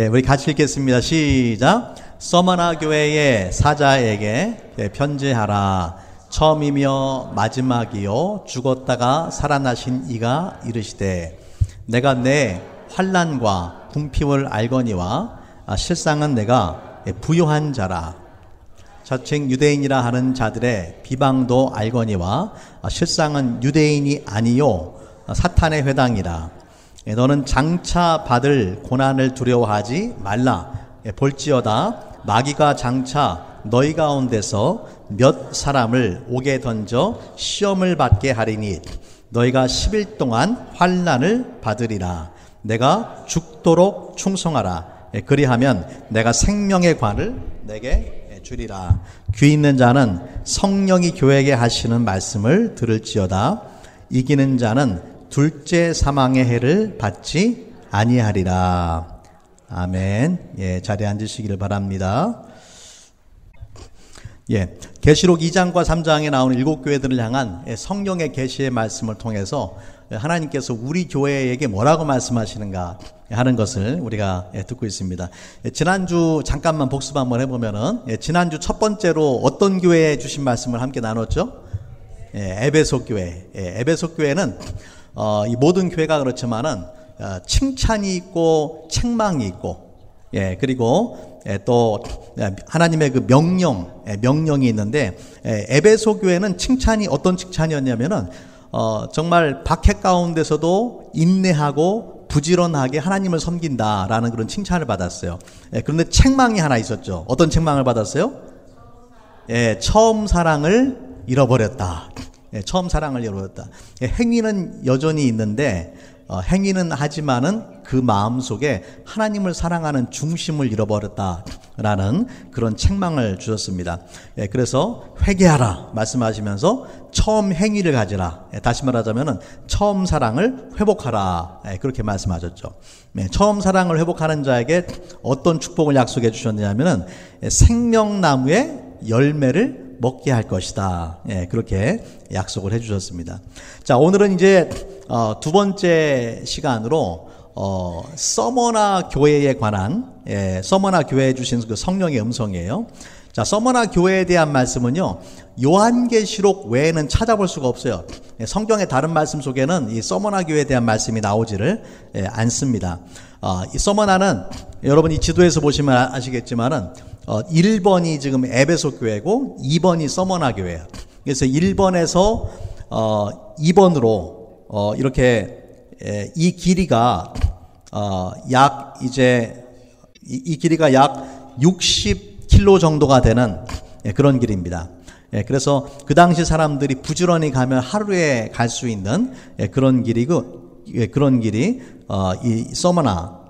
우리 같이 읽겠습니다. 시작. 서머나 교회의 사자에게 편지하라. 처음이며 마지막이요 죽었다가 살아나신 이가 이르시되 내가 내 환난과 궁핍을 알거니와 실상은 내가 부요한 자라. 자칭 유대인이라 하는 자들의 비방도 알거니와 실상은 유대인이 아니요 사탄의 회당이라. 너는 장차 받을 고난을 두려워하지 말라. 볼지어다 마귀가 장차 너희 가운데서 몇 사람을 옥에 던져 시험을 받게 하리니 너희가 10일 동안 환난을 받으리라. 내가 죽도록 충성하라. 그리하면 내가 생명의 관을 내게 주리라. 귀 있는 자는 성령이 교회에게 하시는 말씀을 들을지어다. 이기는 자는 둘째 사망의 해를 받지 아니하리라. 아멘. 자리에 앉으시기를 바랍니다. 계시록 2장과 3장에 나오는 7교회들을 향한 성령의 계시의 말씀을 통해서 하나님께서 우리 교회에게 뭐라고 말씀하시는가 하는 것을 우리가 듣고 있습니다. 지난주 잠깐만 복습 한번 해보면은, 지난주 첫 번째로 어떤 교회에 주신 말씀을 함께 나눴죠? 에베소 교회. 에베소 교회는 이 모든 교회가 그렇지만은 칭찬이 있고 책망이 있고, 그리고 또 하나님의 그 명령이 있는데, 에베소 교회는 칭찬이 어떤 칭찬이었냐면은 정말 박해 가운데서도 인내하고 부지런하게 하나님을 섬긴다라는 그런 칭찬을 받았어요. 그런데 책망이 하나 있었죠. 어떤 책망을 받았어요? 처음 사랑을 잃어버렸다. 처음 사랑을 잃어버렸다. 행위는 여전히 있는데, 행위는 하지만은 그 마음 속에 하나님을 사랑하는 중심을 잃어버렸다라는 그런 책망을 주셨습니다. 그래서 회개하라 말씀하시면서 처음 행위를 가지라. 다시 말하자면은 처음 사랑을 회복하라. 그렇게 말씀하셨죠. 처음 사랑을 회복하는 자에게 어떤 축복을 약속해 주셨냐면은 생명나무의 열매를 먹게 할 것이다. 그렇게 약속을 해 주셨습니다. 자, 오늘은 이제 두 번째 시간으로 서머나 교회에 관한, 서머나 교회에 주신 그 성령의 음성이에요. 자, 서머나 교회에 대한 말씀은요, 요한계시록 외에는 찾아볼 수가 없어요. 성경의 다른 말씀 속에는 이 서머나 교회에 대한 말씀이 나오지를 않습니다. 이 서머나는 여러분이 지도에서 보시면 아시겠지만은 1번이 지금 에베소 교회고 2번이 서머나 교회예요. 그래서 1번에서 2번으로 이렇게 이 길이가 이 길이가 약 60km 정도가 되는 그런 길입니다. 그래서 그 당시 사람들이 부지런히 가면 하루에 갈 수 있는 그런 길이고, 그런 길이 이 서머나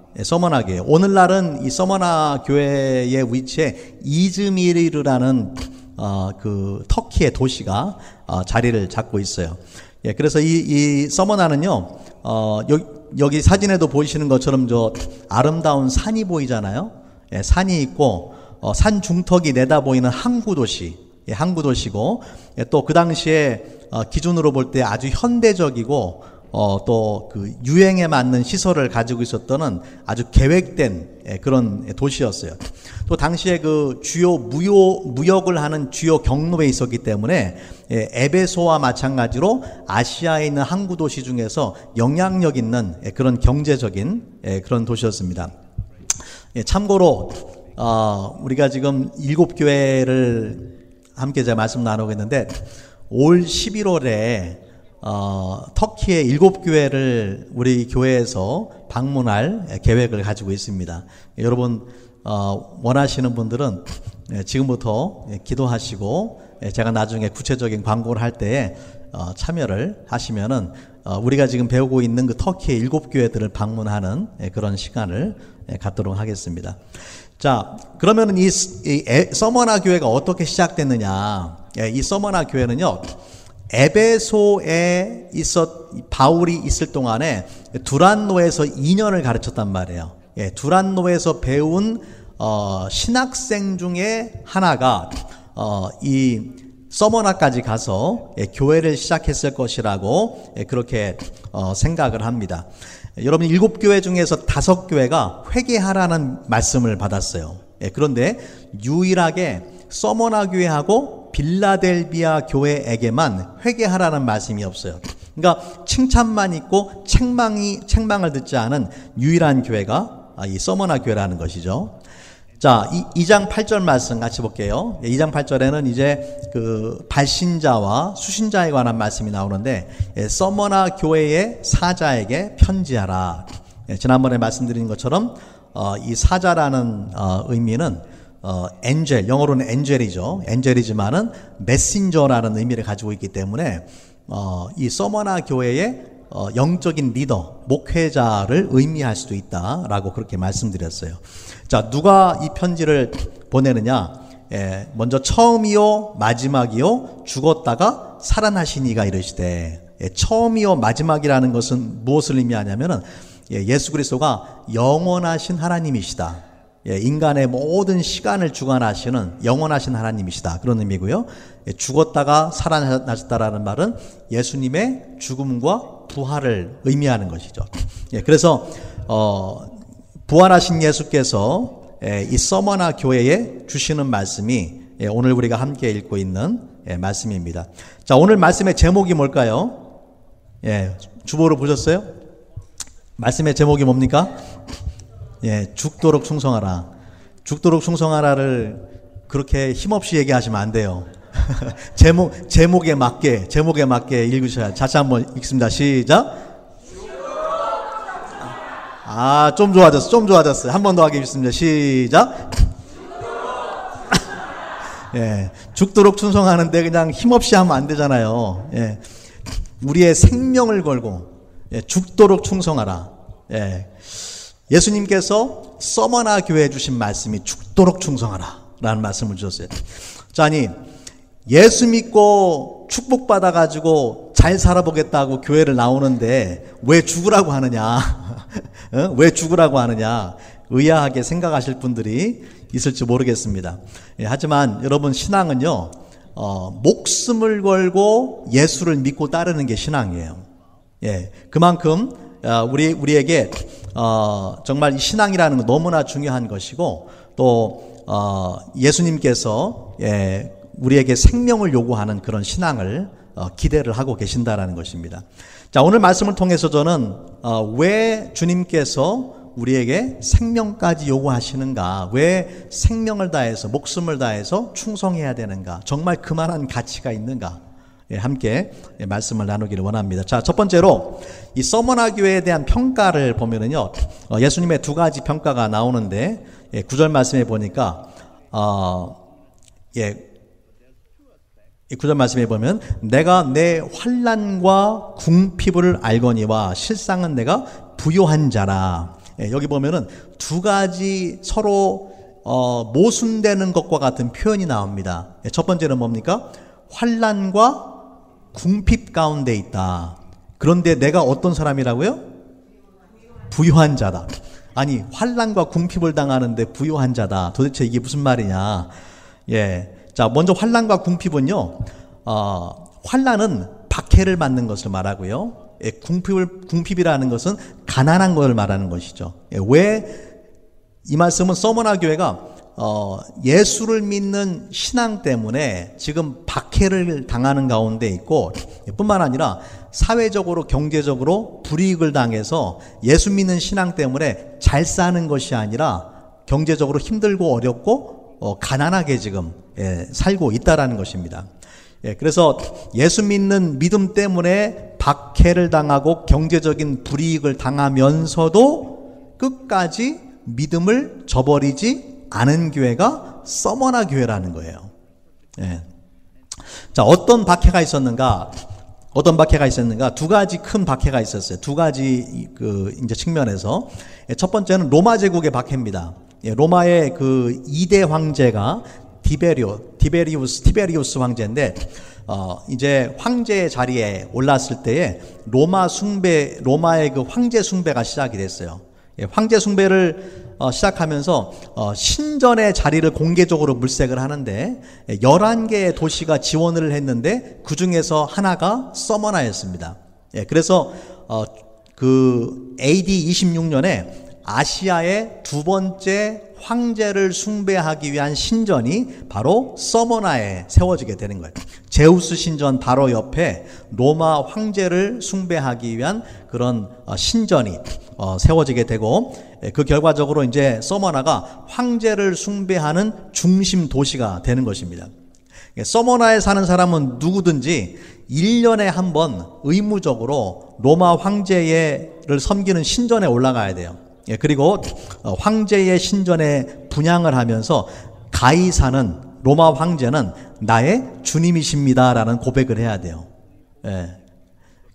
교회. 오늘날은 이 서머나 교회의 위치에 이즈미르라는 그 터키의 도시가 자리를 잡고 있어요. 그래서 이 서머나는요, 여기 사진에도 보이시는 것처럼 저 아름다운 산이 보이잖아요. 산이 있고 산 중턱이 내다 보이는 항구도시고, 또 그 당시에 기준으로 볼 때 아주 현대적이고 또 그 유행에 맞는 시설을 가지고 있었던 아주 계획된 그런 도시였어요. 또 당시에 그 주요 무역을 하는 주요 경로에 있었기 때문에 에베소와 마찬가지로 아시아에 있는 항구 도시 중에서 영향력 있는 그런 경제적인 그런 도시였습니다. 참고로 우리가 지금 7교회를 함께 제가 말씀 나누고 있는데, 올 11월에 터키의 7교회를 우리 교회에서 방문할 계획을 가지고 있습니다. 여러분 원하시는 분들은 지금부터 기도하시고, 제가 나중에 구체적인 광고를 할 때에 참여를 하시면은 우리가 지금 배우고 있는 그 터키의 7교회들을 방문하는 그런 시간을 갖도록 하겠습니다. 자, 그러면은 이 서머나 교회가 어떻게 시작됐느냐? 이 서머나 교회는요, 에베소에 바울이 있을 동안에 두란노에서 2년을 가르쳤단 말이에요. 두란노에서 배운 신학생 중에 하나가 이 서머나까지 가서 교회를 시작했을 것이라고 그렇게 생각을 합니다. 여러분 7교회 중에서 5교회가 회개하라는 말씀을 받았어요. 그런데 유일하게 서머나 교회하고 빌라델비아 교회에게만 회개하라는 말씀이 없어요. 그러니까 칭찬만 있고 책망을 듣지 않은 유일한 교회가 이 서머나 교회라는 것이죠. 자, 2장 8절 말씀 같이 볼게요. 2장 8절에는 이제 그 발신자와 수신자에 관한 말씀이 나오는데, 서머나 교회의 사자에게 편지하라. 지난번에 말씀드린 것처럼 이 사자라는 의미는 엔젤, 영어로는 엔젤이죠. 엔젤이지만은 메신저라는 의미를 가지고 있기 때문에 이 서머나 교회의 영적인 리더, 목회자를 의미할 수도 있다라고 그렇게 말씀드렸어요. 자, 누가 이 편지를 보내느냐? 먼저 처음이요 마지막이요 죽었다가 살아나신 이가 이르시되, 처음이요 마지막이라는 것은 무엇을 의미하냐면은 예수 그리스도가 영원하신 하나님이시다. 인간의 모든 시간을 주관하시는 영원하신 하나님이시다. 그런 의미고요. 죽었다가 살아나셨다라는 말은 예수님의 죽음과 부활을 의미하는 것이죠. 그래서 부활하신 예수께서 이 서머나 교회에 주시는 말씀이 오늘 우리가 함께 읽고 있는 말씀입니다. 자, 오늘 말씀의 제목이 뭘까요? 주보를 보셨어요? 말씀의 제목이 뭡니까? 죽도록 충성하라. 죽도록 충성하라를 그렇게 힘없이 얘기하시면 안 돼요. 제목에 맞게 읽으셔야. 다시 한번 읽습니다. 시작. 좀 좋아졌어요. 한 번 더 하겠습니다. 시작. 죽도록 충성하는데 그냥 힘없이 하면 안 되잖아요. 우리의 생명을 걸고 죽도록 충성하라. 예수님께서 서머나 교회에 주신 말씀이 죽도록 충성하라 라는 말씀을 주셨어요. 자, 아니 예수 믿고 축복받아 가지고 잘 살아보겠다고 교회를 나오는데 왜 죽으라고 하느냐? 왜 죽으라고 하느냐? 의아하게 생각하실 분들이 있을지 모르겠습니다. 하지만 여러분, 신앙은요, 목숨을 걸고 예수를 믿고 따르는 게 신앙이에요. 그만큼 우리에게 정말 이 신앙이라는 건 너무나 중요한 것이고, 또 예수님께서 우리에게 생명을 요구하는 그런 신앙을 기대를 하고 계신다라는 것입니다. 자, 오늘 말씀을 통해서 저는 왜 주님께서 우리에게 생명까지 요구하시는가, 왜 생명을 다해서 목숨을 다해서 충성해야 되는가, 정말 그만한 가치가 있는가, 함께 말씀을 나누기를 원합니다. 자, 첫 번째로 이 서머나 교회에 대한 평가를 보면은요, 예수님의 2가지 평가가 나오는데, 9절 말씀에 보니까 9절 말씀에 보면 내가 내 환난과 궁핍을 알거니와 실상은 내가 부요한 자라. 여기 보면은 2가지 서로 모순되는 것과 같은 표현이 나옵니다. 첫 번째는 뭡니까? 환난과 궁핍 가운데 있다. 그런데 내가 어떤 사람이라고요? 부요한 자다. 아니, 환난과 궁핍을 당하는데 부요한 자다. 도대체 이게 무슨 말이냐? 자, 먼저 환난과 궁핍은요, 환난은 박해를 받는 것을 말하고요. 궁핍이라는 것은 가난한 것을 말하는 것이죠. 왜 이 말씀은 서머나 교회가 예수를 믿는 신앙 때문에 지금 박해를 당하는 가운데 있고, 뿐만 아니라 사회적으로 경제적으로 불이익을 당해서 예수 믿는 신앙 때문에 잘 사는 것이 아니라 경제적으로 힘들고 어렵고 가난하게 지금 살고 있다라는 것입니다. 그래서 예수 믿는 믿음 때문에 박해를 당하고 경제적인 불이익을 당하면서도 끝까지 믿음을 저버리지 않은 교회가 서머나 교회라는 거예요. 자, 어떤 박해가 있었는가? 2가지 큰 박해가 있었어요. 2가지 이제 측면에서. 첫 번째는 로마 제국의 박해입니다. 로마의 그 2대 황제가 티베리우스 황제인데, 이제 황제의 자리에 올랐을 때에 로마의 그 황제 숭배가 시작이 됐어요. 황제 숭배를 시작하면서 신전의 자리를 공개적으로 물색을 하는데 11개의 도시가 지원을 했는데 그 중에서 하나가 서머나였습니다. 그래서 그 AD 26년에 아시아의 두 번째 황제를 숭배하기 위한 신전이 바로 서머나에 세워지게 되는 거예요. 제우스 신전 바로 옆에 로마 황제를 숭배하기 위한 그런 신전이 세워지게 되고, 그 결과적으로 이제 서머나가 황제를 숭배하는 중심 도시가 되는 것입니다. 서머나에 사는 사람은 누구든지 1년에 한 번 의무적으로 로마 황제를 섬기는 신전에 올라가야 돼요. 그리고 황제의 신전에 분향을 하면서 가이사는, 로마 황제는 나의 주님이십니다라는 고백을 해야 돼요.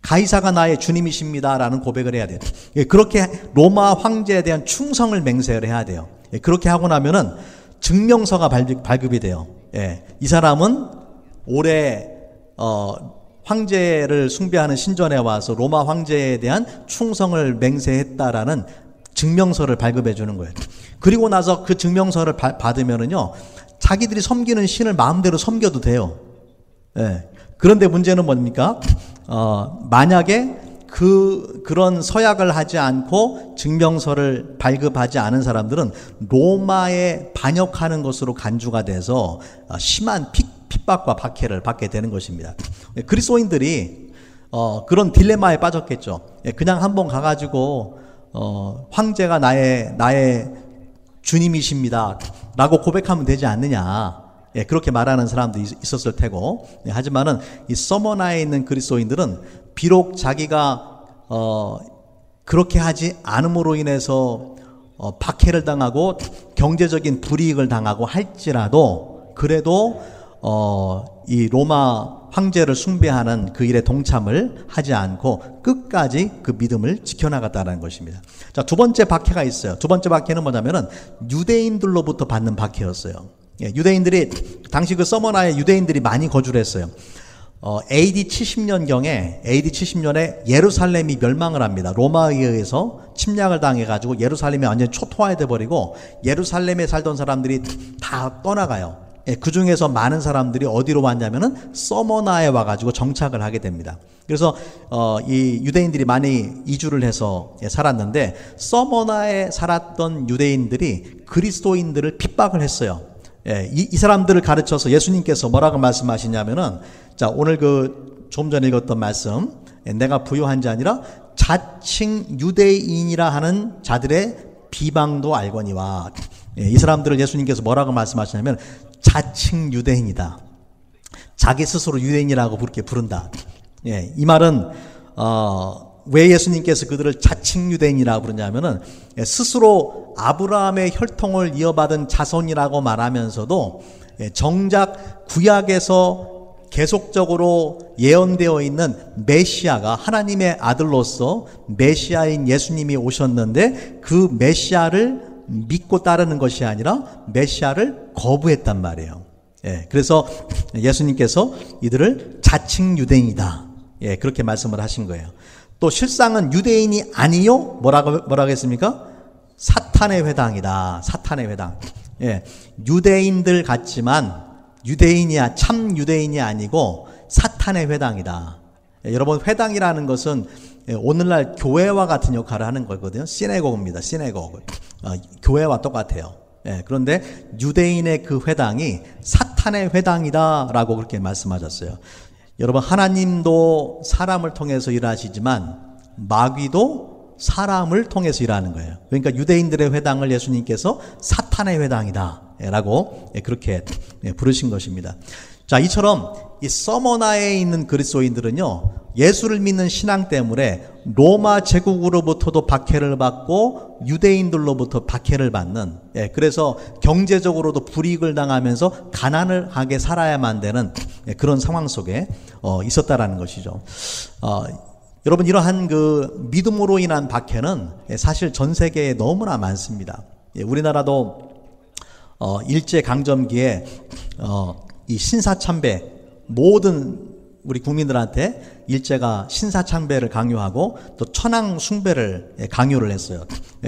가이사가 나의 주님이십니다라는 고백을 해야 돼요. 그렇게 로마 황제에 대한 충성을 맹세를 해야 돼요. 그렇게 하고 나면은 증명서가 발급이 돼요. 이 사람은 올해 황제를 숭배하는 신전에 와서 로마 황제에 대한 충성을 맹세했다라는 증명서를 발급해 주는 거예요. 그리고 나서 그 증명서를 받으면은요, 자기들이 섬기는 신을 마음대로 섬겨도 돼요. 그런데 문제는 뭡니까? 만약에 그런 서약을 하지 않고 증명서를 발급하지 않은 사람들은 로마에 반역하는 것으로 간주가 돼서 심한 핍박과 박해를 받게 되는 것입니다. 그리스도인들이 그런 딜레마에 빠졌겠죠. 그냥 한번 가가지고 황제가 나의 주님이십니다 라고 고백하면 되지 않느냐, 그렇게 말하는 사람도 있었을 테고, 하지만은 이 서머나에 있는 그리스도인들은 비록 자기가 그렇게 하지 않음으로 인해서 박해를 당하고 경제적인 불이익을 당하고 할지라도, 그래도 이 로마 황제를 숭배하는 그 일에 동참을 하지 않고 끝까지 그 믿음을 지켜나갔다는 것입니다. 자, 두 번째 박해가 있어요. 두 번째 박해는 뭐냐면은 유대인들로부터 받는 박해였어요. 유대인들이, 당시 그 서머나에 유대인들이 많이 거주를 했어요. AD 70년에 예루살렘이 멸망을 합니다. 로마에 의해서 침략을 당해가지고 예루살렘이 완전히 초토화돼 버리고 예루살렘에 살던 사람들이 다 떠나가요. 그 중에서 많은 사람들이 어디로 왔냐면은 서머나에 와가지고 정착을 하게 됩니다. 그래서 이 유대인들이 많이 이주를 해서 살았는데, 서머나에 살았던 유대인들이 그리스도인들을 핍박을 했어요. 이 사람들을 가르쳐서 예수님께서 뭐라고 말씀하시냐면은, 자, 오늘 좀 전에 읽었던 말씀, 내가 부요한 자 아니라 자칭 유대인이라 하는 자들의 비방도 알거니와, 이 사람들을 예수님께서 뭐라고 말씀하시냐면 자칭 유대인이다. 자기 스스로 유대인이라고 그렇게 부른다. 이 말은 왜 예수님께서 그들을 자칭 유대인이라고 부르냐면은, 스스로 아브라함의 혈통을 이어받은 자손이라고 말하면서도 정작 구약에서 계속적으로 예언되어 있는 메시아가, 하나님의 아들로서 메시아인 예수님이 오셨는데 그 메시아를 믿고 따르는 것이 아니라 메시아를 거부했단 말이에요. 그래서 예수님께서 이들을 자칭 유대인이다, 그렇게 말씀을 하신 거예요. 또 실상은 유대인이 아니요, 뭐라고 했습니까? 사탄의 회당이다. 사탄의 회당. 유대인들 같지만 유대인이야, 참 유대인이 아니고 사탄의 회당이다. 여러분, 회당이라는 것은 오늘날 교회와 같은 역할을 하는 거거든요. 시내고그입니다. 시내고그. 교회와 똑같아요. 그런데 유대인의 그 회당이 사탄의 회당이다라고 그렇게 말씀하셨어요. 여러분, 하나님도 사람을 통해서 일하시지만 마귀도 사람을 통해서 일하는 거예요. 그러니까 유대인들의 회당을 예수님께서 사탄의 회당이다 라고 그렇게 부르신 것입니다. 자, 이처럼 이 서머나에 있는 그리스도인들은요, 예수를 믿는 신앙 때문에 로마 제국으로부터도 박해를 받고 유대인들로부터 박해를 받는, 그래서 경제적으로도 불이익을 당하면서 가난하게 살아야만 되는 그런 상황 속에 있었다라는 것이죠. 여러분, 이러한 그 믿음으로 인한 박해는 사실 전 세계에 너무나 많습니다. 우리나라도 일제 강점기에 이 신사참배, 모든 우리 국민들한테 일제가 신사참배를 강요하고 또 천황 숭배를 강요를 했어요.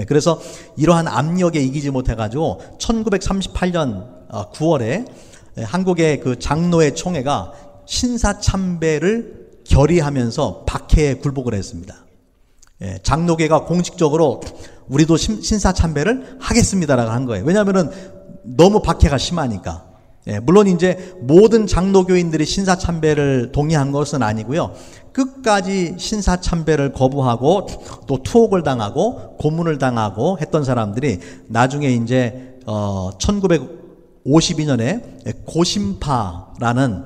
그래서 이러한 압력에 이기지 못해가지고 1938년 9월에 한국의 그 장로회 총회가 신사참배를 결의하면서 박해에 굴복을 했습니다. 장로교가 공식적으로 우리도 신사참배를 하겠습니다라고 한 거예요. 왜냐하면은 너무 박해가 심하니까. 물론 이제 모든 장로교인들이 신사참배를 동의한 것은 아니고요. 끝까지 신사참배를 거부하고 또 투옥을 당하고 고문을 당하고 했던 사람들이 나중에 이제 1952년에 고심파라는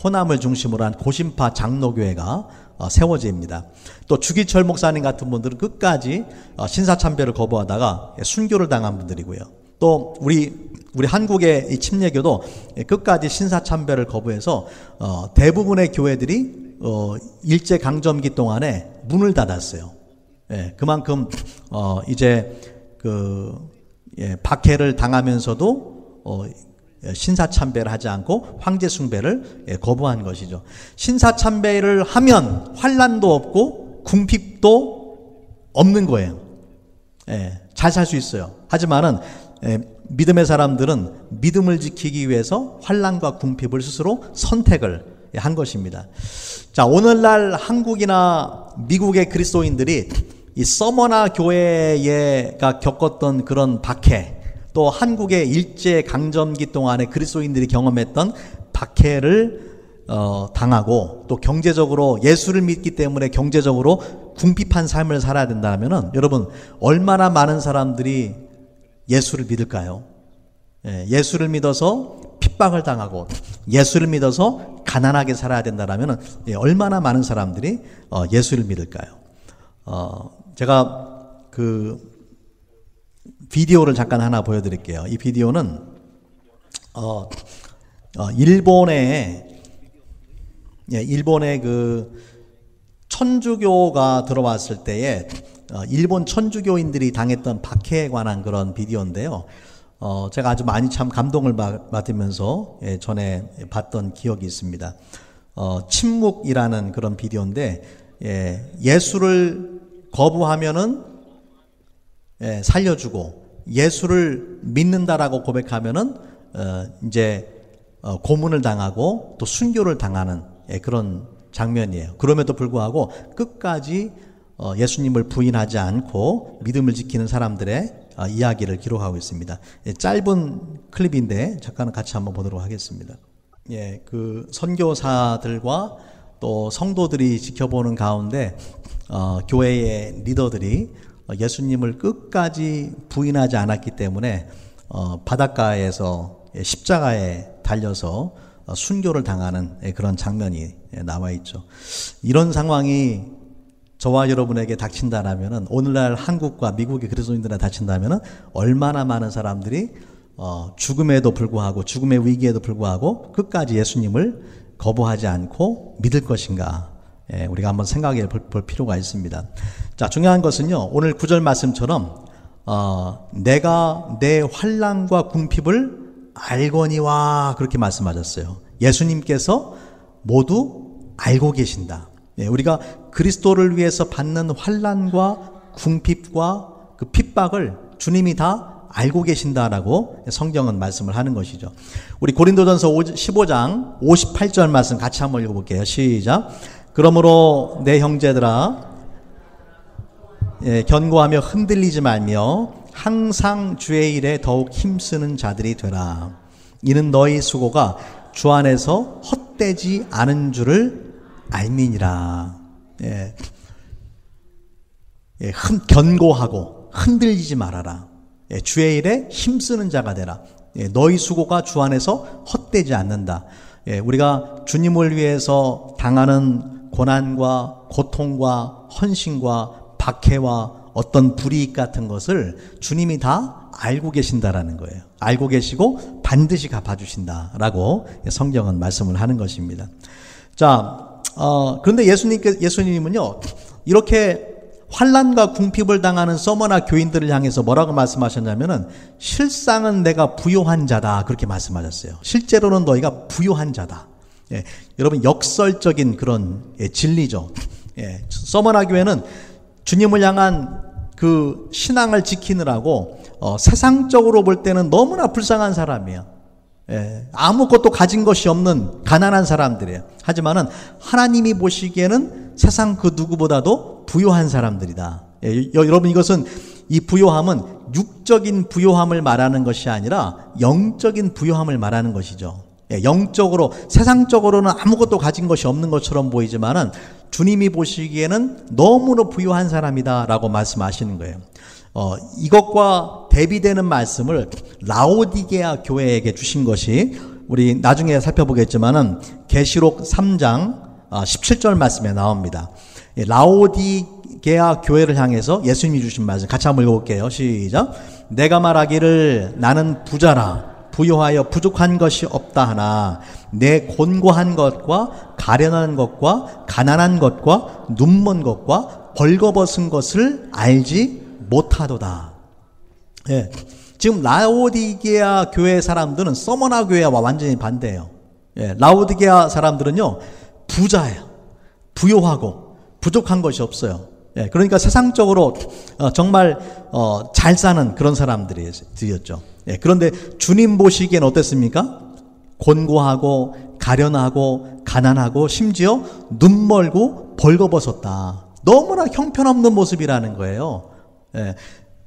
호남을 중심으로 한 고심파 장로교회가 세워집니다. 또 주기철 목사님 같은 분들은 끝까지 신사참배를 거부하다가 순교를 당한 분들이고요. 또 우리 한국의 이 침례교도 끝까지 신사참배를 거부해서 대부분의 교회들이 일제강점기 동안에 문을 닫았어요. 그만큼 이제 박해를 당하면서도 신사참배를 하지 않고 황제숭배를 거부한 것이죠. 신사참배를 하면 환난도 없고 궁핍도 없는 거예요. 잘 살 수 있어요. 하지만은 믿음의 사람들은 믿음을 지키기 위해서 환난과 궁핍을 스스로 선택을 한 것입니다. 자, 오늘날 한국이나 미국의 그리스도인들이 이 서머나 교회가 겪었던 그런 박해, 또 한국의 일제 강점기 동안에 그리스도인들이 경험했던 박해를 당하고 또 경제적으로 예수를 믿기 때문에 경제적으로 궁핍한 삶을 살아야 된다면은 여러분 얼마나 많은 사람들이 예수를 믿을까요? 예수를 믿어서 핍박을 당하고 예수를 믿어서 가난하게 살아야 된다라면은 얼마나 많은 사람들이 예수를 믿을까요? 제가 비디오를 잠깐 하나 보여드릴게요. 이 비디오는 일본의 그 천주교가 들어왔을 때에 일본 천주교인들이 당했던 박해에 관한 그런 비디오인데요. 제가 아주 많이 참 감동을 받으면서 전에 봤던 기억이 있습니다. 침묵이라는 그런 비디오인데 예수를 거부하면은 살려주고 예수를 믿는다라고 고백하면은 이제 고문을 당하고 또 순교를 당하는 그런 장면이에요. 그럼에도 불구하고 끝까지 예수님을 부인하지 않고 믿음을 지키는 사람들의 이야기를 기록하고 있습니다. 짧은 클립인데 잠깐 같이 한번 보도록 하겠습니다. 그 선교사들과 또 성도들이 지켜보는 가운데 교회의 리더들이 예수님을 끝까지 부인하지 않았기 때문에 바닷가에서 십자가에 달려서 순교를 당하는 그런 장면이 나와 있죠. 이런 상황이 저와 여러분에게 닥친다라면은 오늘날 한국과 미국의 그리스도인들에 닥친다면은 얼마나 많은 사람들이 죽음에도 불구하고 죽음의 위기에도 불구하고 끝까지 예수님을 거부하지 않고 믿을 것인가? 우리가 한번 생각해 볼 필요가 있습니다. 자, 중요한 것은요. 오늘 9절 말씀처럼 내가 내 환난과 궁핍을 알거니와 그렇게 말씀하셨어요. 예수님께서 모두 알고 계신다. 우리가 그리스도를 위해서 받는 환난과 궁핍과 그 핍박을 주님이 다 알고 계신다라고 성경은 말씀을 하는 것이죠. 우리 고린도전서 15장 58절 말씀 같이 한번 읽어볼게요. 시작. 그러므로 내 형제들아 견고하며 흔들리지 말며 항상 주의 일에 더욱 힘쓰는 자들이 되라. 이는 너희 수고가 주 안에서 헛되지 않은 줄을 알미니라. 견고하고 흔들리지 말아라. 주의 일에 힘쓰는 자가 되라. 너희 수고가 주 안에서 헛되지 않는다. 우리가 주님을 위해서 당하는 고난과 고통과 헌신과 박해와 어떤 불이익 같은 것을 주님이 다 알고 계신다라는 거예요. 알고 계시고 반드시 갚아주신다라고 성경은 말씀을 하는 것입니다. 자, 그런데 예수님은요, 이렇게 환난과 궁핍을 당하는 서머나 교인들을 향해서 뭐라고 말씀하셨냐면은 실상은 내가 부요한 자다 그렇게 말씀하셨어요. 실제로는 너희가 부요한 자다. 여러분 역설적인 그런 진리죠. 서머나 교회는 주님을 향한 그 신앙을 지키느라고 세상적으로 볼 때는 너무나 불쌍한 사람이에요. 아무것도 가진 것이 없는 가난한 사람들이에요. 하지만은 하나님이 보시기에는 세상 그 누구보다도 부요한 사람들이다. 여러분, 이것은 이 부요함은 육적인 부요함을 말하는 것이 아니라 영적인 부요함을 말하는 것이죠. 영적으로, 세상적으로는 아무것도 가진 것이 없는 것처럼 보이지만은 주님이 보시기에는 너무나 부유한 사람이다라고 말씀하시는 거예요. 이것과 대비되는 말씀을 라오디게아 교회에게 주신 것이 우리 나중에 살펴보겠지만은 계시록 3장 17절 말씀에 나옵니다. 라오디게아 교회를 향해서 예수님이 주신 말씀 같이 한번 읽어볼게요. 시작. 내가 말하기를 나는 부자라 부요하여 부족한 것이 없다 하나 내 곤고한 것과 가련한 것과 가난한 것과 눈먼 것과 벌거벗은 것을 알지 못하도다. 예. 지금 라오디게아 교회 사람들은 서머나 교회와 완전히 반대예요. 예. 라오디게아 사람들은요 부자예요. 부요하고 부족한 것이 없어요. 예. 그러니까 세상적으로 정말 잘 사는 그런 사람들이었죠. 예. 그런데 주님 보시기엔 어땠습니까? 곤고하고 가련하고 가난하고 심지어 눈멀고 벌거벗었다. 너무나 형편없는 모습이라는 거예요. 예.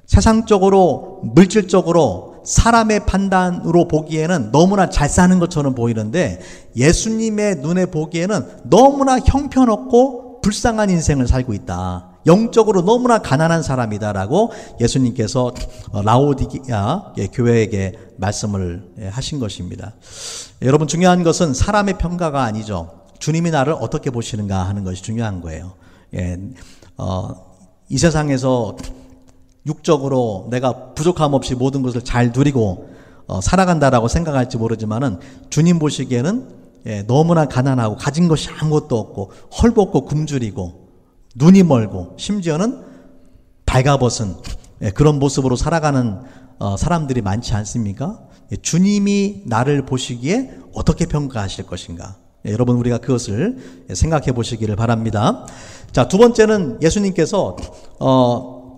세상적으로 물질적으로 사람의 판단으로 보기에는 너무나 잘 사는 것처럼 보이는데 예수님의 눈에 보기에는 너무나 형편없고 불쌍한 인생을 살고 있다. 영적으로 너무나 가난한 사람이다라고 예수님께서 라오디게아 교회에게 말씀을 하신 것입니다. 여러분, 중요한 것은 사람의 평가가 아니죠. 주님이 나를 어떻게 보시는가 하는 것이 중요한 거예요. 이 세상에서 육적으로 내가 부족함 없이 모든 것을 잘 누리고 살아간다라고 생각할지 모르지만은 주님 보시기에는 너무나 가난하고 가진 것이 아무것도 없고 헐벗고 굶주리고 눈이 멀고 심지어는 발가벗은 그런 모습으로 살아가는 사람들이 많지 않습니까? 주님이 나를 보시기에 어떻게 평가하실 것인가? 여러분, 우리가 그것을 생각해 보시기를 바랍니다. 자, 두 번째는 예수님께서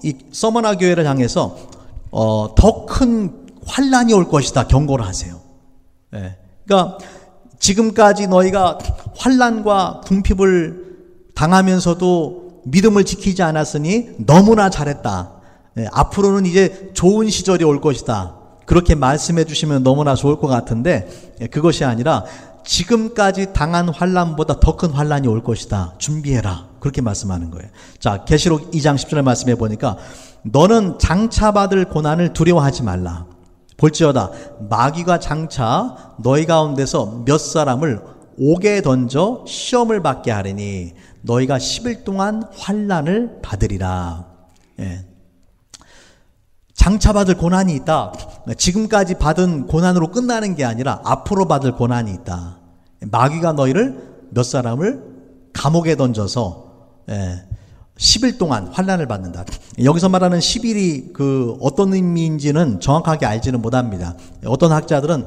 이 서머나 교회를 향해서 더 큰 환란이 올 것이다 경고를 하세요. 그러니까 지금까지 너희가 환란과 궁핍을 당하면서도 믿음을 지키지 않았으니 너무나 잘했다. 앞으로는 이제 좋은 시절이 올 것이다. 그렇게 말씀해 주시면 너무나 좋을 것 같은데 그것이 아니라 지금까지 당한 환란보다 더 큰 환란이 올 것이다. 준비해라. 그렇게 말씀하는 거예요. 자, 계시록 2장 10절 말씀해 보니까 너는 장차 받을 고난을 두려워하지 말라. 볼지어다 마귀가 장차 너희 가운데서 몇 사람을 옥에 던져 시험을 받게 하리니 너희가 10일 동안 환난을 받으리라. 장차 받을 고난이 있다. 지금까지 받은 고난으로 끝나는 게 아니라 앞으로 받을 고난이 있다. 마귀가 너희를 몇 사람을 감옥에 던져서 10일 동안 환난을 받는다. 여기서 말하는 10일이 그 어떤 의미인지는 정확하게 알지는 못합니다. 어떤 학자들은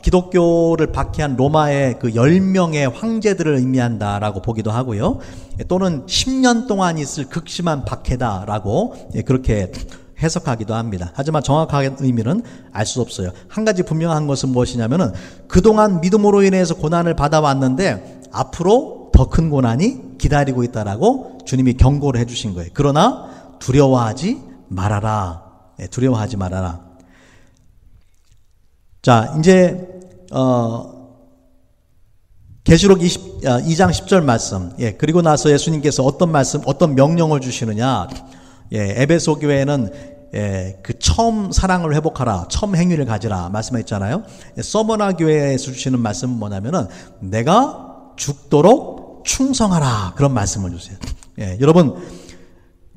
기독교를 박해한 로마의 그 10명의 황제들을 의미한다라고 보기도 하고요. 또는 10년 동안 있을 극심한 박해다라고 그렇게 해석하기도 합니다. 하지만 정확하게 의미는 알 수 없어요. 한 가지 분명한 것은 무엇이냐면은 그동안 믿음으로 인해서 고난을 받아왔는데 앞으로 더 큰 고난이 기다리고 있다라고 주님이 경고를 해주신 거예요. 그러나 두려워하지 말아라. 두려워하지 말아라. 자, 이제 계시록 2장 10절 말씀. 그리고 나서 예수님께서 어떤 명령을 주시느냐? 에베소 교회는 그 처음 사랑을 회복하라, 처음 행위를 가지라 말씀했잖아요. 서머나 교회에서 주시는 말씀은 뭐냐면은 내가 죽도록 충성하라, 그런 말씀을 주세요. 여러분,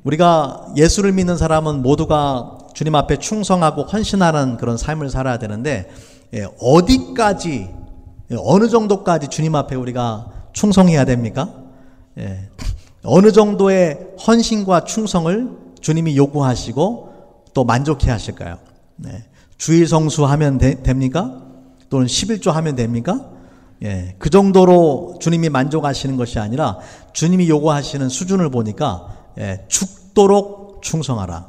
우리가 예수를 믿는 사람은 모두가 주님 앞에 충성하고 헌신하는 그런 삶을 살아야 되는데 어디까지, 어느 정도까지 주님 앞에 우리가 충성해야 됩니까? 어느 정도의 헌신과 충성을 주님이 요구하시고 또 만족해 하실까요? 주일 성수하면 됩니까? 또는 11조 하면 됩니까? 그 정도로 주님이 만족하시는 것이 아니라 주님이 요구하시는 수준을 보니까 죽도록 충성하라.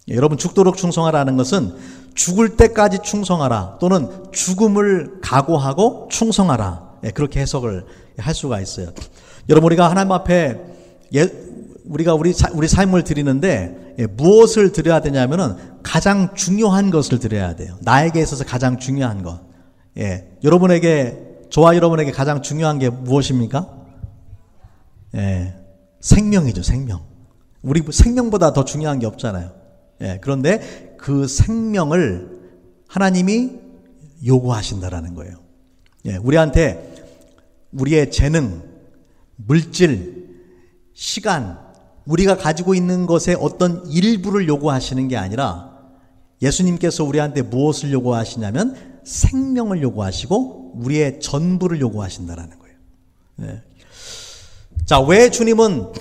여러분, 죽도록 충성하라는 것은 죽을 때까지 충성하라, 또는 죽음을 각오하고 충성하라, 그렇게 해석을 할 수가 있어요. 여러분, 우리가 하나님 앞에 우리가 우리 삶을 드리는데 무엇을 드려야 되냐면은 가장 중요한 것을 드려야 돼요. 나에게 있어서 가장 중요한 것. 저와 여러분에게 가장 중요한 게 무엇입니까? 생명이죠, 생명. 우리 생명보다 더 중요한 게 없잖아요. 그런데 그 생명을 하나님이 요구하신다라는 거예요. 우리한테 우리의 재능, 물질, 시간, 우리가 가지고 있는 것의 어떤 일부를 요구하시는 게 아니라 예수님께서 우리한테 무엇을 요구하시냐면 생명을 요구하시고 우리의 전부를 요구하신다라는 거예요. 자, 왜 주님은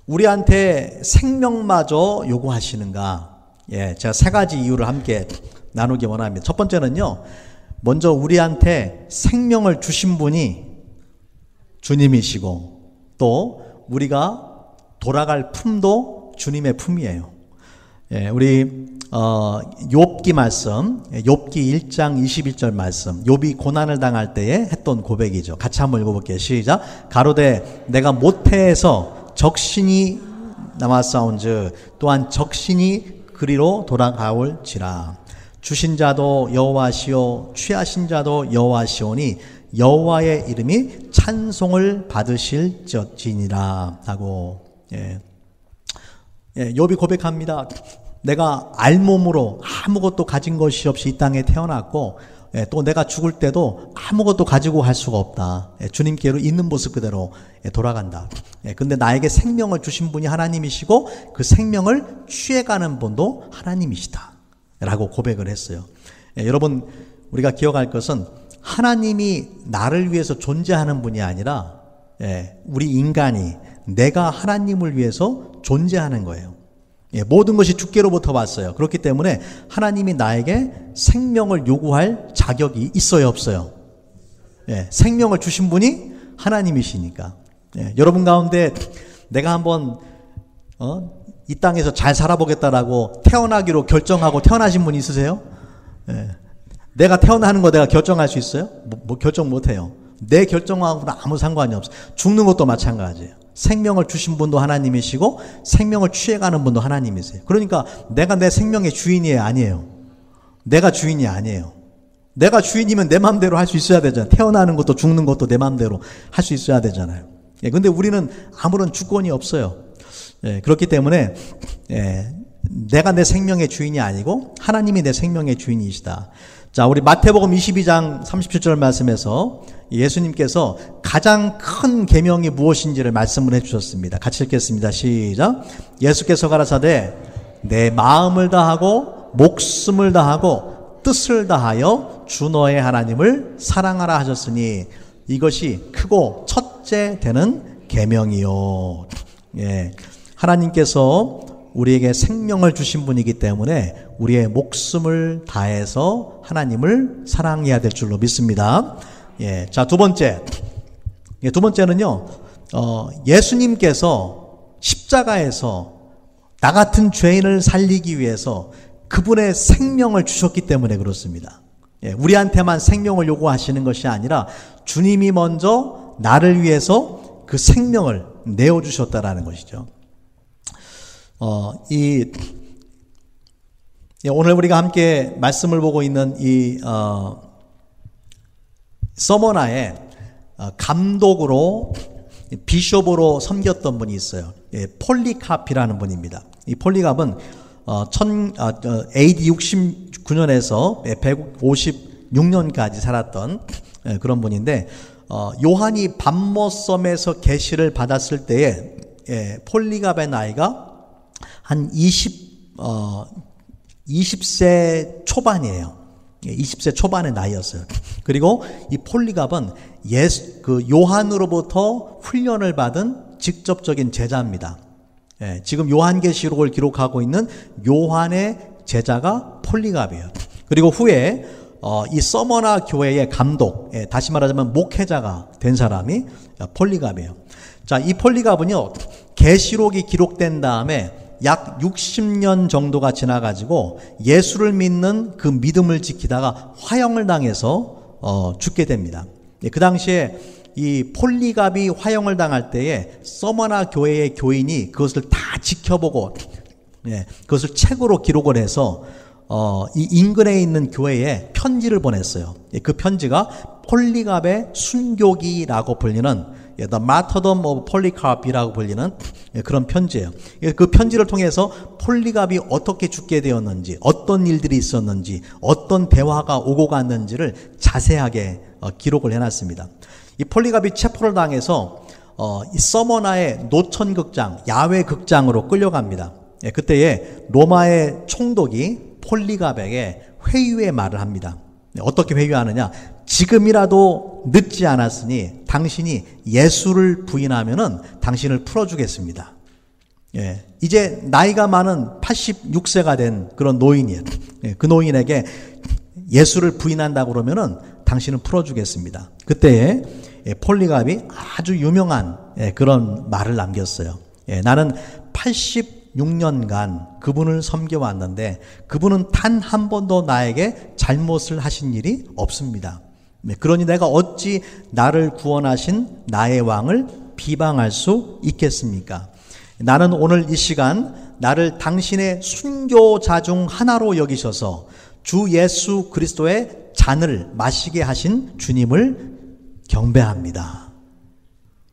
우리한테 생명마저 요구하시는가? 제가 세 가지 이유를 함께 나누기 원합니다. 첫 번째는요, 먼저 우리한테 생명을 주신 분이 주님이시고 또 우리가 돌아갈 품도 주님의 품이에요. 우리 욥기 말씀, 욥기 1장 21절 말씀, 욥이 고난을 당할 때에 했던 고백이죠. 같이 한번 읽어볼게요. 시작. 가로되 내가 모태에서 적신이 남았사온즉 또한 적신이 그리로 돌아가올지라. 주신 자도 여호와시오 취하신 자도 여호와시오니 여호와의 이름이 찬송을 받으실지니라 하고, 욥이 고백합니다. 내가 알몸으로 아무것도 가진 것이 없이 이 땅에 태어났고 또 내가 죽을 때도 아무것도 가지고 갈 수가 없다. 주님께로 있는 모습 그대로 돌아간다. 근데 나에게 생명을 주신 분이 하나님이시고 그 생명을 취해가는 분도 하나님이시다 라고 고백을 했어요. 여러분, 우리가 기억할 것은 하나님이 나를 위해서 존재하는 분이 아니라 우리 인간이 내가 하나님을 위해서 존재하는 거예요. 모든 것이 주께로부터 왔어요. 그렇기 때문에 하나님이 나에게 생명을 요구할 자격이 있어요, 없어요? 생명을 주신 분이 하나님이시니까. 여러분 가운데 내가 한번 이 땅에서 잘 살아보겠다라고 태어나기로 결정하고 태어나신 분 있으세요? 내가 태어나는 거 내가 결정할 수 있어요? 뭐 결정 못해요. 내 결정하고는 아무 상관이 없어요. 죽는 것도 마찬가지예요. 생명을 주신 분도 하나님이시고 생명을 취해가는 분도 하나님이세요. 그러니까 내가 내 생명의 주인이에요, 아니에요? 내가 주인이 아니에요. 내가 주인이면 내 마음대로 할 수 있어야 되잖아요. 태어나는 것도 죽는 것도 내 마음대로 할 수 있어야 되잖아요. 근데 우리는 아무런 주권이 없어요. 그렇기 때문에 내가 내 생명의 주인이 아니고 하나님이 내 생명의 주인이시다. 자, 우리 마태복음 22장 37절 말씀에서 예수님께서 가장 큰 계명이 무엇인지를 말씀을 해주셨습니다. 같이 읽겠습니다. 시작. 예수께서 가라사대 내 마음을 다하고 목숨을 다하고 뜻을 다하여 주 너의 하나님을 사랑하라 하셨으니 이것이 크고 첫째 되는 계명이요. 하나님께서 우리에게 생명을 주신 분이기 때문에 우리의 목숨을 다해서 하나님을 사랑해야 될 줄로 믿습니다. 자, 두 번째는요, 예수님께서 십자가에서 나 같은 죄인을 살리기 위해서 그분의 생명을 주셨기 때문에 그렇습니다. 우리한테만 생명을 요구하시는 것이 아니라 주님이 먼저 나를 위해서 그 생명을 내어주셨다라는 것이죠. 오늘 우리가 함께 말씀을 보고 있는 이 서머나의 감독으로 비숍으로 섬겼던 분이 있어요. 폴리카피라는 분입니다. 이 폴리갑은 AD 69년에서 156년까지 살았던 그런 분인데, 요한이 밤모섬에서 계시를 받았을 때에 폴리갑의 나이가 한 20세 초반이에요. 20세 초반의 나이였어요. 그리고 이 폴리갑은 요한으로부터 훈련을 받은 직접적인 제자입니다. 지금 요한계시록을 기록하고 있는 요한의 제자가 폴리갑이에요. 그리고 후에 이 서머나 교회의 감독, 다시 말하자면 목회자가 된 사람이 폴리갑이에요. 자, 이 폴리갑은요, 계시록이 기록된 다음에 약 60년 정도가 지나가지고 예수를 믿는 그 믿음을 지키다가 화형을 당해서 죽게 됩니다. 그 당시에 이 폴리갑이 화형을 당할 때에 서머나 교회의 교인이 그것을 다 지켜보고 그것을 책으로 기록을 해서 이 인근에 있는 교회에 편지를 보냈어요. 그 편지가 폴리갑의 순교기라고 불리는 The Martyrdom of Polycarp이라고 불리는 그런 편지예요. 그 편지를 통해서 폴리갑이 어떻게 죽게 되었는지, 어떤 일들이 있었는지, 어떤 대화가 오고 갔는지를 자세하게 기록을 해놨습니다. 이 폴리갑이 체포를 당해서 이 서머나의 노천극장, 야외극장으로 끌려갑니다. 그때에 로마의 총독이 폴리갑에게 회유의 말을 합니다. 어떻게 회유하느냐? 지금이라도 늦지 않았으니 당신이 예수를 부인하면은 당신을 풀어주겠습니다. 이제 나이가 많은 86세가 된 그런 노인이에요. 그 노인에게 예수를 부인한다고 그러면은 당신을 풀어주겠습니다. 그때에 폴리갑이 아주 유명한 그런 말을 남겼어요. 나는 86년간 그분을 섬겨왔는데 그분은 단 한 번도 나에게 잘못을 하신 일이 없습니다. 그러니 내가 어찌 나를 구원하신 나의 왕을 비방할 수 있겠습니까? 나는 오늘 이 시간 나를 당신의 순교자 중 하나로 여기셔서 주 예수 그리스도의 잔을 마시게 하신 주님을 경배합니다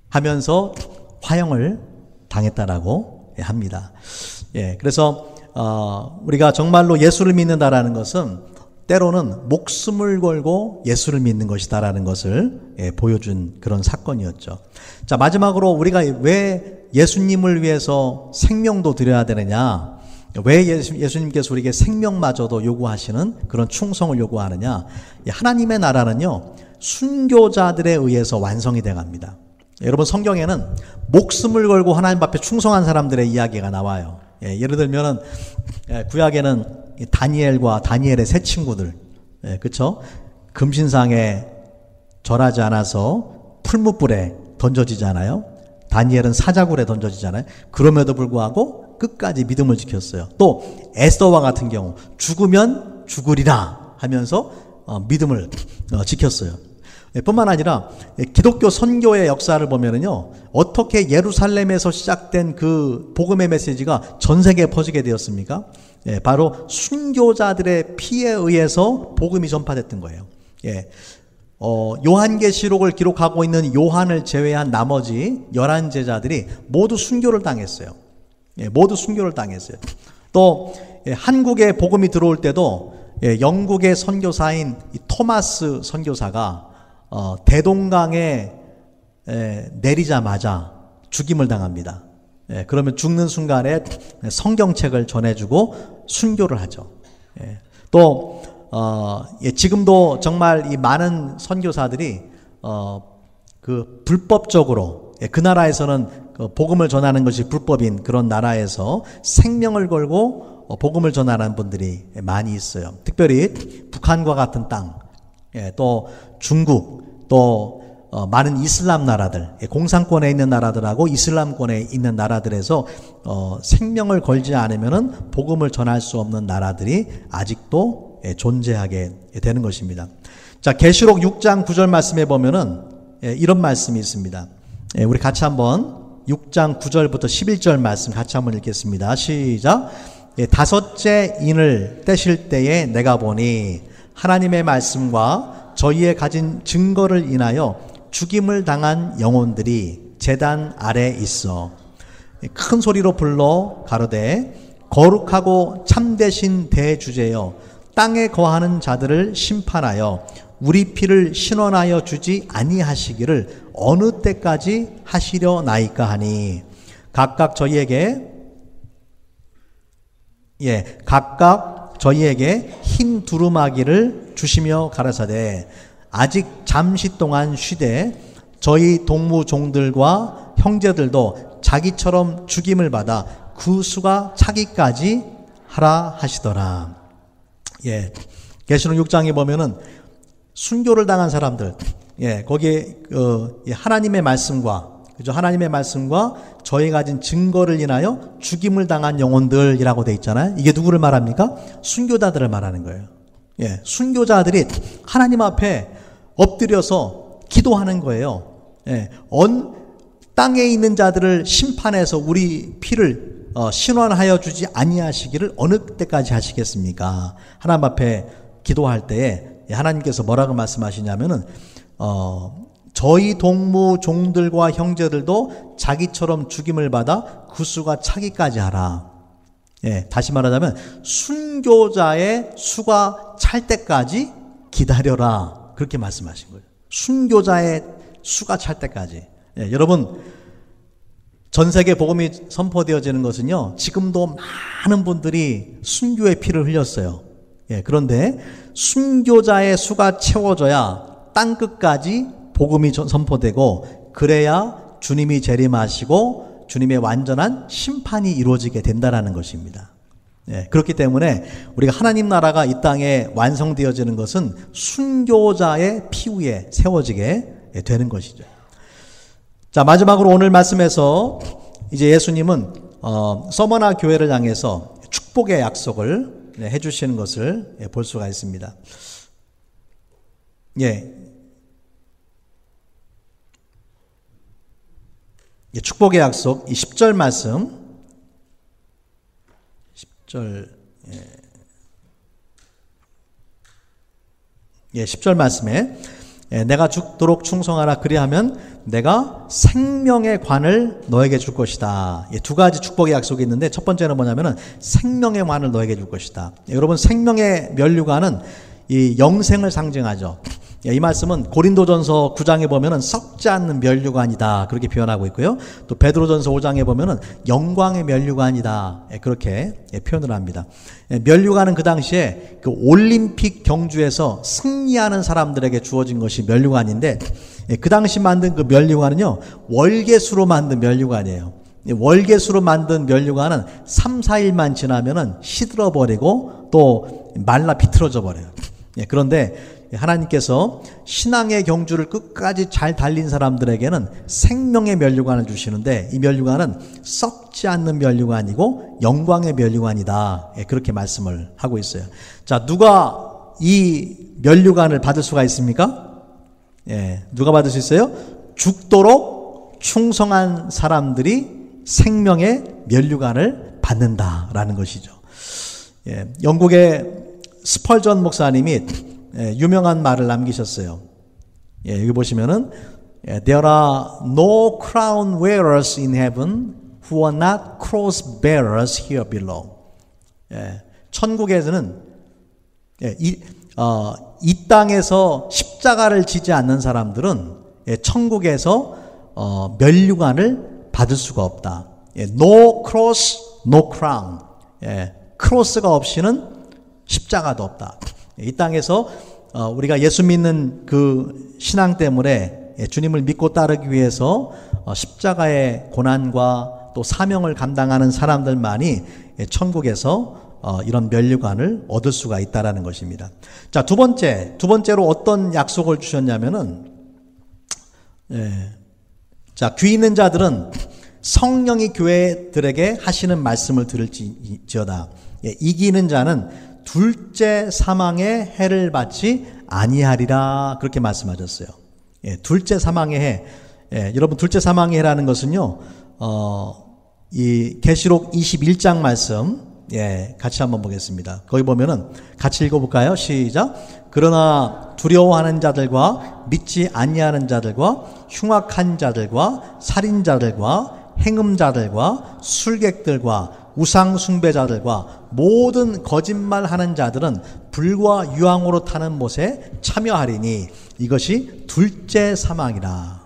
하면서 화형을 당했다라고 합니다. 그래서 우리가 정말로 예수를 믿는다라는 것은 때로는 목숨을 걸고 예수를 믿는 것이다라는 것을 보여준 그런 사건이었죠. 자, 마지막으로 우리가 왜 예수님을 위해서 생명도 드려야 되느냐? 왜 예수님께서 우리에게 생명마저도 요구하시는 그런 충성을 요구하느냐? 하나님의 나라는요, 순교자들에 의해서 완성이 돼 갑니다. 여러분, 성경에는 목숨을 걸고 하나님 앞에 충성한 사람들의 이야기가 나와요. 예를 들면은 구약에는 다니엘과 다니엘의 세 친구들, 그렇죠? 금신상에 절하지 않아서 풀무불에 던져지잖아요. 다니엘은 사자굴에 던져지잖아요. 그럼에도 불구하고 끝까지 믿음을 지켰어요. 또 에스더와 같은 경우 죽으면 죽으리라 하면서 믿음을 지켰어요. 뿐만 아니라 기독교 선교의 역사를 보면은요, 어떻게 예루살렘에서 시작된 그 복음의 메시지가 전 세계에 퍼지게 되었습니까? 바로 순교자들의 피에 의해서 복음이 전파됐던 거예요. 요한계시록을 기록하고 있는 요한을 제외한 나머지 11제자들이 모두 순교를 당했어요. 모두 순교를 당했어요. 또 한국에 복음이 들어올 때도 영국의 선교사인 토마스 선교사가 대동강에 내리자마자 죽임을 당합니다. 그러면 죽는 순간에 성경책을 전해주고 순교를 하죠. 또 지금도 정말 이 많은 선교사들이 그 불법적으로 그 나라에서는 그 복음을 전하는 것이 불법인 그런 나라에서 생명을 걸고 복음을 전하는 분들이 많이 있어요. 특별히 북한과 같은 땅, 또 중국, 또 많은 이슬람 나라들, 공산권에 있는 나라들하고 이슬람권에 있는 나라들에서 생명을 걸지 않으면은 복음을 전할 수 없는 나라들이 아직도 존재하게 되는 것입니다. 자, 계시록 6장 9절 말씀에 보면은 이런 말씀이 있습니다. 우리 같이 한번 6장 9절부터 11절 말씀 같이 한번 읽겠습니다. 시작. 다섯째 인을 떼실 때에 내가 보니 하나님의 말씀과 저희의 가진 증거를 인하여 죽임을 당한 영혼들이 제단 아래 있어 큰 소리로 불러 가로되 거룩하고 참되신 대주제여 땅에 거하는 자들을 심판하여 우리 피를 신원하여 주지 아니하시기를 어느 때까지 하시려 나이까 하니 각각 저희에게 흰 두루마기를 주시며 가라사대 아직 잠시 동안 쉬되 저희 동무종들과 형제들도 자기처럼 죽임을 받아 그 수가 차기까지 하라 하시더라. 계시록 6장에 보면은 순교를 당한 사람들, 거기에 하나님의 말씀과 그죠? 하나님의 말씀과 저희 가진 증거를 인하여 죽임을 당한 영혼들이라고 돼 있잖아요. 이게 누구를 말합니까? 순교자들을 말하는 거예요. 순교자들이 하나님 앞에 엎드려서 기도하는 거예요. 땅에 있는 자들을 심판해서 우리 피를 신원하여 주지 아니하시기를 어느 때까지 하시겠습니까? 하나님 앞에 기도할 때에 하나님께서 뭐라고 말씀하시냐면은 저희 동무 종들과 형제들도 자기처럼 죽임을 받아 그 수가 차기까지 하라. 다시 말하자면 순교자의 수가 찰 때까지 기다려라. 그렇게 말씀하신 거예요. 순교자의 수가 찰 때까지. 여러분, 전 세계 복음이 선포되어지는 것은요, 지금도 많은 분들이 순교의 피를 흘렸어요. 그런데 순교자의 수가 채워져야 땅 끝까지 복음이 선포되고, 그래야 주님이 재림하시고 주님의 완전한 심판이 이루어지게 된다는 것입니다. 그렇기 때문에 우리가 하나님 나라가 이 땅에 완성되어지는 것은 순교자의 피 위에 세워지게 되는 것이죠. 자, 마지막으로 오늘 말씀에서 이제 예수님은 서머나 교회를 향해서 축복의 약속을 해주시는 것을 볼 수가 있습니다. 축복의 약속, 이 10절 말씀, 10절, 10절 말씀에 내가 죽도록 충성하라. 그리하면 내가 생명의 관을 너에게 줄 것이다. 두 가지 축복의 약속이 있는데, 첫 번째는 뭐냐면은 생명의 관을 너에게 줄 것이다. 여러분, 생명의 면류관은 이 영생을 상징하죠. 이 말씀은 고린도전서 9장에 보면은 썩지 않는 면류관이다, 그렇게 표현하고 있고요. 또 베드로전서 5장에 보면은 영광의 면류관이다, 그렇게 표현을 합니다. 면류관은 그 당시에 그 올림픽 경주에서 승리하는 사람들에게 주어진 것이 면류관인데, 그 당시 만든 그 면류관은요, 월계수로 만든 면류관이에요. 월계수로 만든 면류관은 3, 4일만 지나면은 시들어버리고 또 말라 비틀어져 버려요. 그런데 하나님께서 신앙의 경주를 끝까지 잘 달린 사람들에게는 생명의 면류관을 주시는데, 이 면류관은 썩지 않는 면류관이고 영광의 면류관이다, 그렇게 말씀을 하고 있어요. 자, 누가 이 면류관을 받을 수가 있습니까? 누가 받을 수 있어요? 죽도록 충성한 사람들이 생명의 면류관을 받는다라는 것이죠. 영국의 스펄전 목사님이 유명한 말을 남기셨어요. 여기 보시면은 There are no crown wearers in heaven who are not cross bearers here below. 천국에서는 이 땅에서 십자가를 지지 않는 사람들은 천국에서 면류관을 받을 수가 없다. No cross, no crown. 크로스가 없이는 십자가도 없다. 이 땅에서 우리가 예수 믿는 그 신앙 때문에 주님을 믿고 따르기 위해서 십자가의 고난과 또 사명을 감당하는 사람들만이 천국에서 이런 면류관을 얻을 수가 있다라는 것입니다. 자, 두 번째로 어떤 약속을 주셨냐면은, 자, 귀 있는 자들은 성령이 교회들에게 하시는 말씀을 들을지어다. 이기는 자는 둘째 사망의 해를 받지 아니하리라, 그렇게 말씀하셨어요. 둘째 사망의 해. 여러분, 둘째 사망의 해라는 것은요, 이 계시록 21장 말씀, 같이 한번 보겠습니다. 거기 보면은 같이 읽어볼까요? 시작. 그러나 두려워하는 자들과 믿지 아니하는 자들과 흉악한 자들과 살인자들과 행음자들과 술객들과 우상 숭배자들과 모든 거짓말하는 자들은 불과 유황으로 타는 못에 참여하리니 이것이 둘째 사망이라.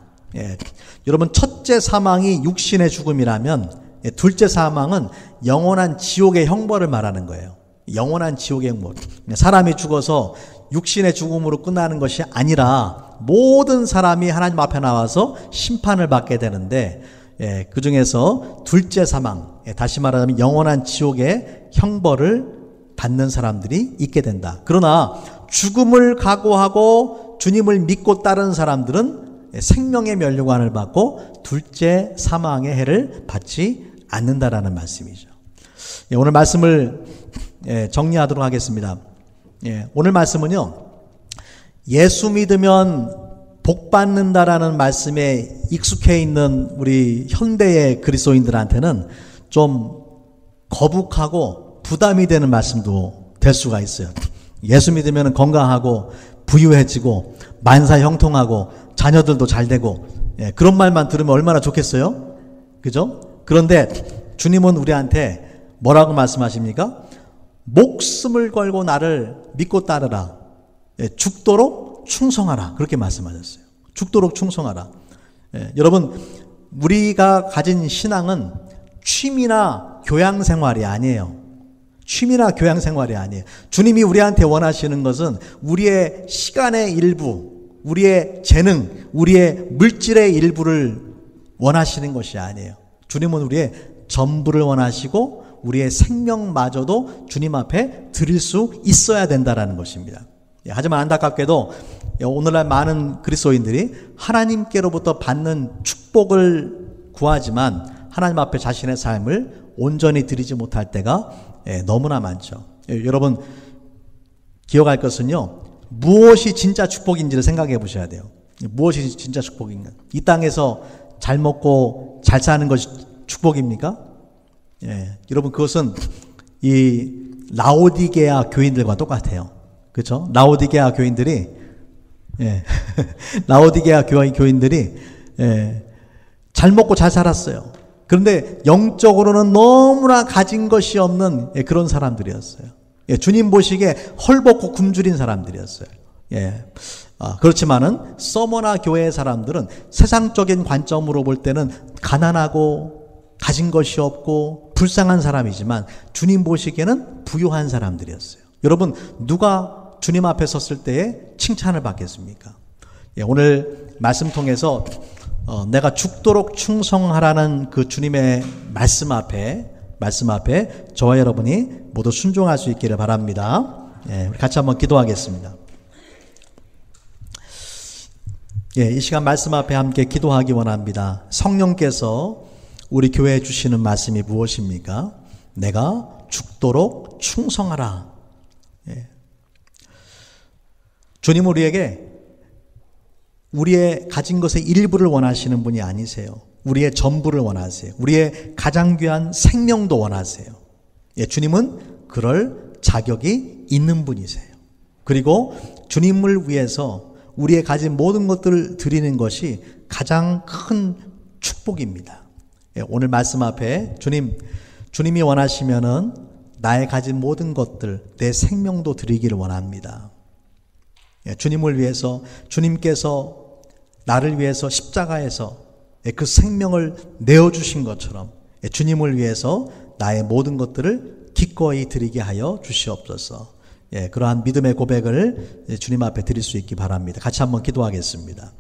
여러분, 첫째 사망이 육신의 죽음이라면 둘째 사망은 영원한 지옥의 형벌을 말하는 거예요. 영원한 지옥의 형벌. 사람이 죽어서 육신의 죽음으로 끝나는 것이 아니라 모든 사람이 하나님 앞에 나와서 심판을 받게 되는데, 그 중에서 둘째 사망, 다시 말하자면 영원한 지옥의 형벌을 받는 사람들이 있게 된다. 그러나 죽음을 각오하고 주님을 믿고 따르는 사람들은 생명의 면류관을 받고 둘째 사망의 해를 받지 않는다라는 말씀이죠. 오늘 말씀을 정리하도록 하겠습니다. 오늘 말씀은요, 예수 믿으면 복 받는다라는 말씀에 익숙해 있는 우리 현대의 그리스도인들한테는 좀 거북하고 부담이 되는 말씀도 될 수가 있어요. 예수 믿으면 건강하고 부유해지고 만사 형통하고 자녀들도 잘 되고, 그런 말만 들으면 얼마나 좋겠어요? 그죠? 그런데 주님은 우리한테 뭐라고 말씀하십니까? 목숨을 걸고 나를 믿고 따르라. 죽도록 충성하라. 그렇게 말씀하셨어요. 죽도록 충성하라. 여러분, 우리가 가진 신앙은 취미나 교양 생활이 아니에요. 취미나 교양 생활이 아니에요. 주님이 우리한테 원하시는 것은 우리의 시간의 일부, 우리의 재능, 우리의 물질의 일부를 원하시는 것이 아니에요. 주님은 우리의 전부를 원하시고 우리의 생명마저도 주님 앞에 드릴 수 있어야 된다라는 것입니다. 하지만 안타깝게도 오늘날 많은 그리스도인들이 하나님께로부터 받는 축복을 구하지만 하나님 앞에 자신의 삶을 온전히 드리지 못할 때가 너무나 많죠. 여러분, 기억할 것은요, 무엇이 진짜 축복인지를 생각해 보셔야 돼요. 무엇이 진짜 축복인가? 이 땅에서 잘 먹고 잘 사는 것이 축복입니까? 여러분, 그것은 이 라오디게아 교인들과 똑같아요. 그렇죠? 라오디게아 교인들이 라오디게아 교인들이 잘 먹고 잘 살았어요. 그런데 영적으로는 너무나 가진 것이 없는 그런 사람들이었어요. 주님 보시기에 헐벗고 굶주린 사람들이었어요. 그렇지만은 서머나 교회의 사람들은 세상적인 관점으로 볼 때는 가난하고 가진 것이 없고 불쌍한 사람이지만 주님 보시기에는 부유한 사람들이었어요. 여러분, 누가 주님 앞에 섰을 때에 칭찬을 받겠습니까? 오늘 말씀 통해서 내가 죽도록 충성하라는 그 주님의 말씀 앞에 저와 여러분이 모두 순종할 수 있기를 바랍니다. 우리 같이 한번 기도하겠습니다. 이 시간 말씀 앞에 함께 기도하기 원합니다. 성령께서 우리 교회에 주시는 말씀이 무엇입니까? 내가 죽도록 충성하라. 주님 우리에게 우리의 가진 것의 일부를 원하시는 분이 아니세요. 우리의 전부를 원하세요. 우리의 가장 귀한 생명도 원하세요. 주님은 그럴 자격이 있는 분이세요. 그리고 주님을 위해서 우리의 가진 모든 것들을 드리는 것이 가장 큰 축복입니다. 오늘 말씀 앞에 주님이 원하시면은 나의 가진 모든 것들, 내 생명도 드리기를 원합니다. 주님을 위해서, 주님께서 나를 위해서 십자가에서 그 생명을 내어주신 것처럼 주님을 위해서 나의 모든 것들을 기꺼이 드리게 하여 주시옵소서. 그러한 믿음의 고백을 주님 앞에 드릴 수 있기 바랍니다. 같이 한번 기도하겠습니다.